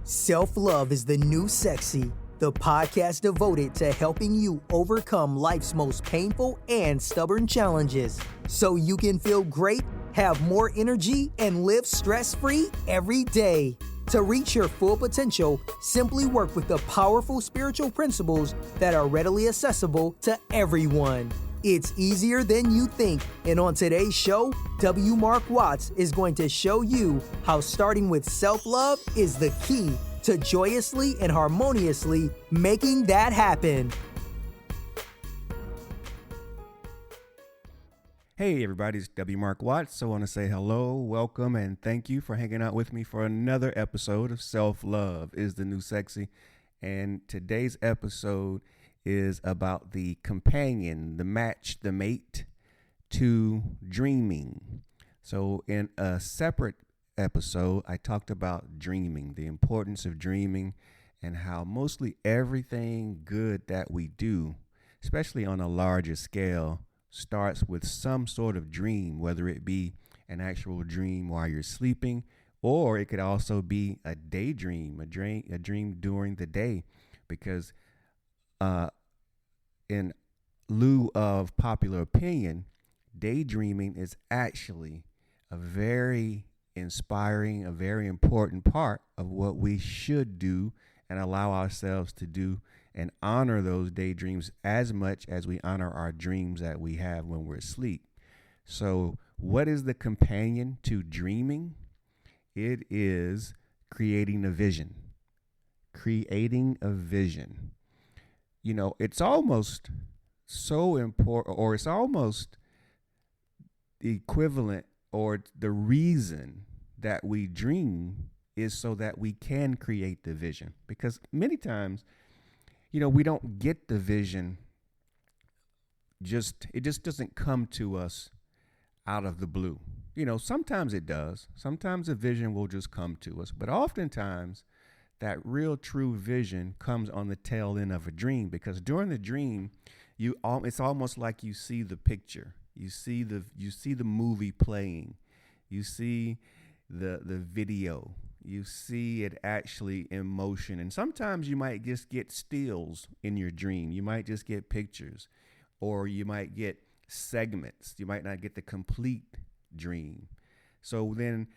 Self-love is the new sexy, the podcast devoted to helping you overcome life's most painful and stubborn challenges so you can feel great, have more energy, and live stress-free every day. To reach your full potential, simply work with the powerful spiritual principles that are readily accessible to everyone. It's easier than you think, and on today's show, W. Mark Watts is going to show you how starting with self-love is the key to joyously and harmoniously making that happen. Hey everybody, it's W. Mark Watts. I want to say hello, welcome, and thank you for hanging out with me for another episode of Self-Love is the New Sexy. And today's episode is about the companion, the match, the mate to dreaming. So in a separate episode, I talked about dreaming, the importance of dreaming, and how mostly everything good that we do, especially on a larger scale, starts with some sort of dream, whether it be an actual dream while you're sleeping, or it could also be a daydream, a dream during the day, because in lieu of popular opinion, daydreaming is actually a very inspiring, a very important part of what we should do and allow ourselves to do and honor those daydreams as much as we honor our dreams that we have when we're asleep. So what is the companion to dreaming? It is creating a vision. Creating a vision. You know, it's almost so important, or it's almost the equivalent or the reason that we dream is so that we can create the vision. Because many times, you know, we don't get the vision, it just doesn't come to us out of the blue. You know, sometimes it does. Sometimes a vision will just come to us. But oftentimes, that real true vision comes on the tail end of a dream, because during the dream, it's almost like you see the picture. You see the movie playing. You see the video. You see it actually in motion. And sometimes you might just get stills in your dream. You might just get pictures, or you might get segments. You might not get the complete dream. So then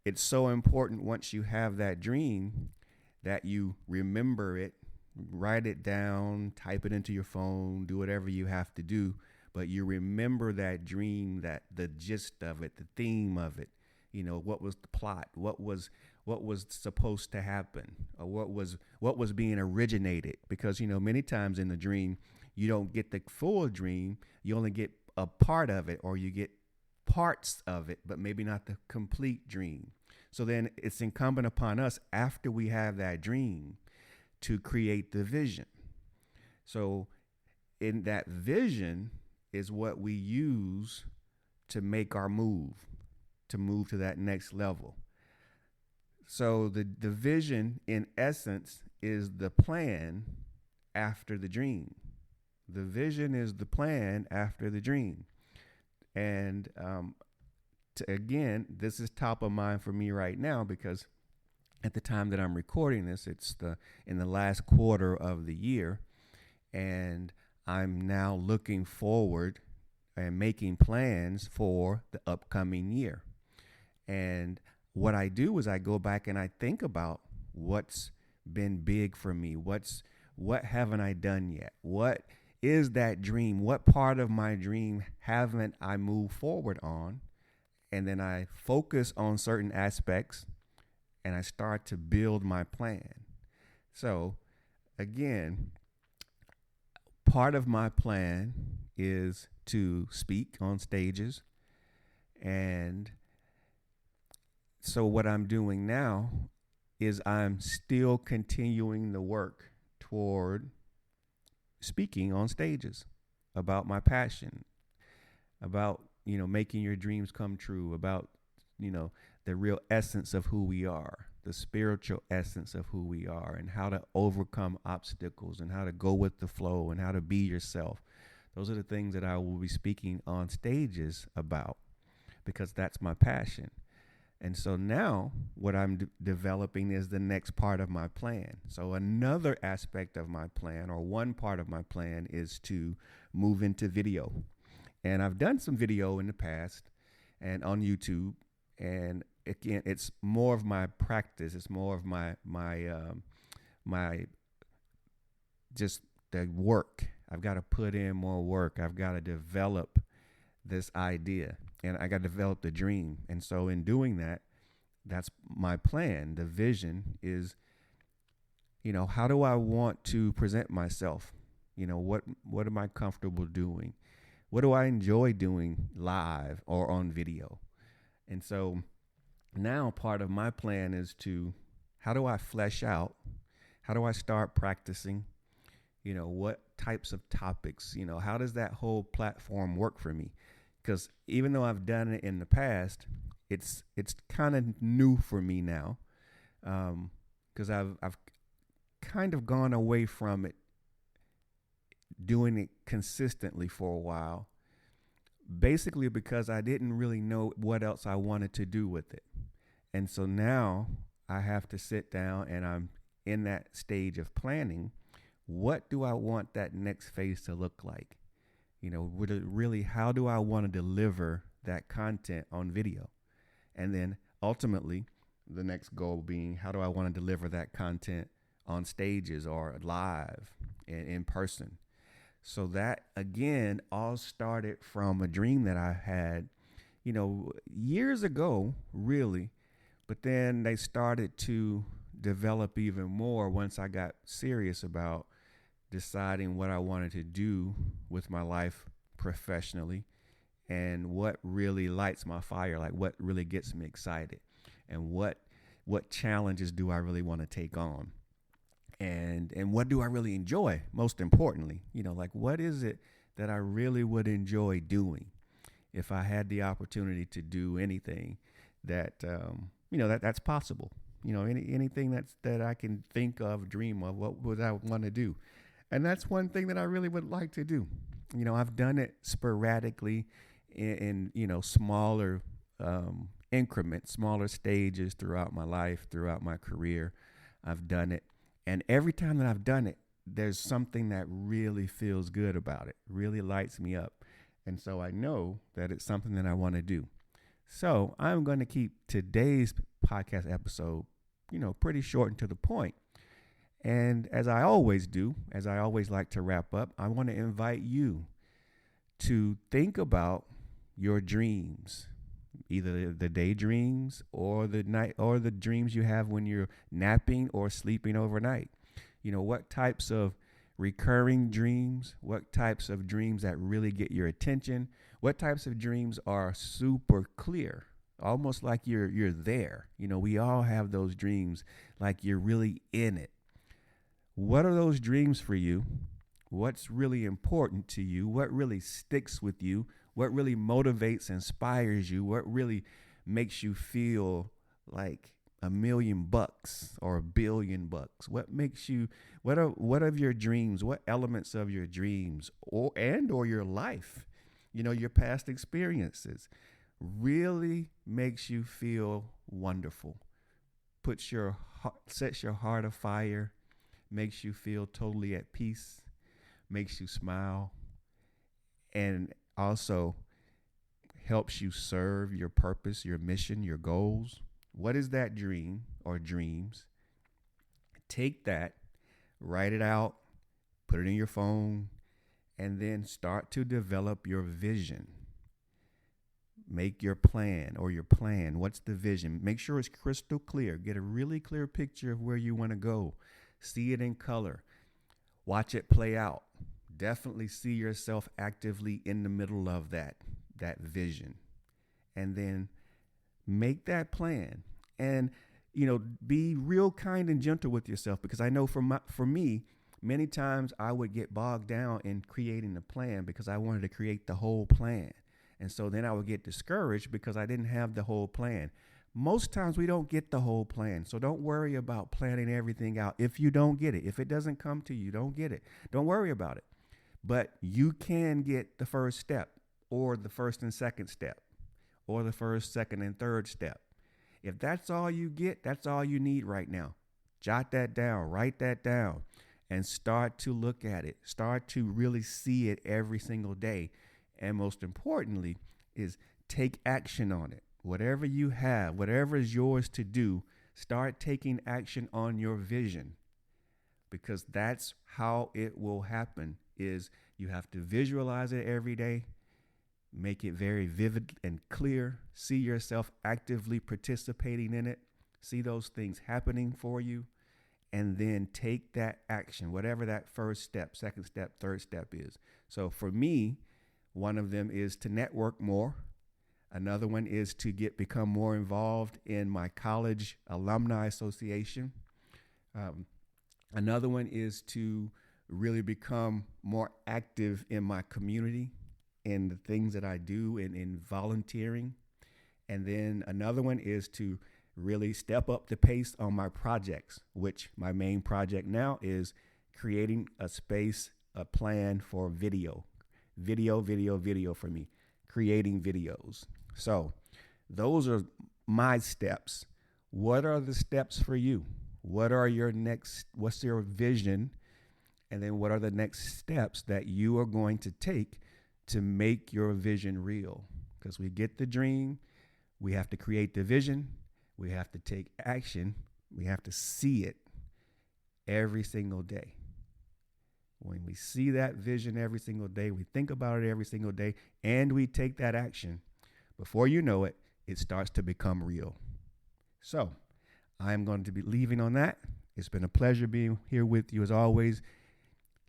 it's so important once you have that dream that you remember it, write it down, type it into your phone, do whatever you have to do. But you remember that dream, that the gist of it, the theme of it. You know, what was the plot? What was supposed to happen? Or what was being originated? Because, you know, many times in the dream, you don't get the full dream. You only get a part of it, or you get parts of it, but maybe not the complete dream. So then it's incumbent upon us, after we have that dream, to create the vision. So in that vision is what we use to make our move, to move to that next level. So the vision, in essence, is the plan after the dream. The vision is the plan after the dream. And again, this is top of mind for me right now, because at the time that I'm recording this, it's in the last quarter of the year, and I'm now looking forward and making plans for the upcoming year. And what I do is I go back and I think about what's been big for me. What haven't I done yet? What is that dream? What part of my dream haven't I moved forward on? And then I focus on certain aspects and I start to build my plan. So again, part of my plan is to speak on stages. And so what I'm doing now is I'm still continuing the work toward speaking on stages about my passion, about, you know, making your dreams come true, about, you know, the real essence of who we are, the spiritual essence of who we are, and how to overcome obstacles, and how to go with the flow, and how to be yourself. Those are the things that I will be speaking on stages about, because that's my passion. And so now what I'm developing is the next part of my plan. So another aspect of my plan, or one part of my plan, is to move into video. And I've done some video in the past and on YouTube. And again, it's more of my practice. It's more of my just the work. I've got to put in more work. I've got to develop this idea, and I got to develop the dream. And so in doing that, that's my plan. The vision is, how do I want to present myself? What am I comfortable doing? What do I enjoy doing live or on video? And so now part of my plan is how do I flesh out? How do I start practicing? What types of topics, how does that whole platform work for me? Because even though I've done it in the past, it's kind of new for me now, because I've kind of gone away from it, doing it consistently for a while, basically because I didn't really know what else I wanted to do with it. And so now I have to sit down, and I'm in that stage of planning. What do I want that next phase to look like? How do I want to deliver that content on video? And then ultimately, the next goal being, how do I want to deliver that content on stages or live and in person? So that, again, all started from a dream that I had, years ago, really. But then they started to develop even more once I got serious about deciding what I wanted to do with my life professionally, and what really lights my fire, like what really gets me excited, and what challenges do I really want to take on, and what do I really enjoy, most importantly, like what is it that I really would enjoy doing if I had the opportunity to do anything that that's possible, anything that I can think of, dream of, what would I want to do? And that's one thing that I really would like to do. I've done it sporadically in smaller increments, smaller stages throughout my life, throughout my career. I've done it. And every time that I've done it, there's something that really feels good about it, really lights me up. And so I know that it's something that I want to do. So I'm going to keep today's podcast episode, pretty short and to the point. And as I always do, as I always like to wrap up, I want to invite you to think about your dreams, either the daydreams or the night, or the dreams you have when you're napping or sleeping overnight. What types of recurring dreams, what types of dreams that really get your attention, what types of dreams are super clear, almost like you're there. We all have those dreams, like you're really in it. What are those dreams for you? What's really important to you? What really sticks with you? What really motivates, inspires you? What really makes you feel like $1,000,000 or $1 billion? What makes you, what of your dreams, what elements of your dreams or your life, your past experiences really makes you feel wonderful, sets your heart afire, makes you feel totally at peace, makes you smile, and also helps you serve your purpose, your mission, your goals. What is that dream or dreams? Take that, write it out, put it in your phone, and then start to develop your vision. Make your plan. What's the vision? Make sure it's crystal clear. Get a really clear picture of where you want to go. See it in color. Watch it play out. Definitely see yourself actively in the middle of that vision. And then make that plan. And, be real kind and gentle with yourself, because I know for me, many times I would get bogged down in creating the plan because I wanted to create the whole plan. And so then I would get discouraged because I didn't have the whole plan. Most times we don't get the whole plan. So don't worry about planning everything out. If you don't get it, if it doesn't come to you, don't get it. Don't worry about it. But you can get the first step, or the first and second step, or the first, second, and third step. If that's all you get, that's all you need right now. Jot that down, write that down, and start to look at it. Start to really see it every single day. And most importantly is take action on it. Whatever you have, whatever is yours to do, start taking action on your vision, because that's how it will happen. Is you have to visualize it every day, make it very vivid and clear, see yourself actively participating in it, see those things happening for you, and then take that action, whatever that first step, second step, third step is. So for me, one of them is to network more. Another one is to become more involved in my college alumni association. Another one is to really become more active in my community, in the things that I do, and in volunteering. And then another one is to really step up the pace on my projects, which my main project now is creating a space, a plan for video for me, creating videos. So those are my steps. What are the steps for you? What's your vision? And then what are the next steps that you are going to take to make your vision real? Because we get the dream, we have to create the vision, we have to take action, we have to see it every single day. When we see that vision every single day, we think about it every single day, and we take that action, before you know it, it starts to become real. So I'm going to be leaving on that. It's been a pleasure being here with you as always.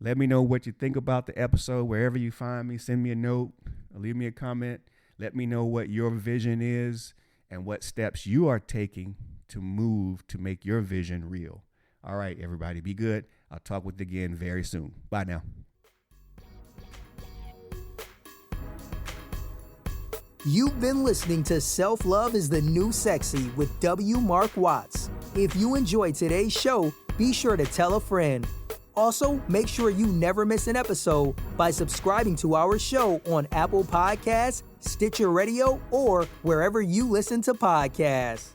Let me know what you think about the episode wherever you find me. Send me a note or leave me a comment. Let me know what your vision is and what steps you are taking to move to make your vision real. All right, everybody, be good. I'll talk with you again very soon. Bye now. You've been listening to Self-Love is the New Sexy with W. Mark Watts. If you enjoyed today's show, be sure to tell a friend. Also, make sure you never miss an episode by subscribing to our show on Apple Podcasts, Stitcher Radio, or wherever you listen to podcasts.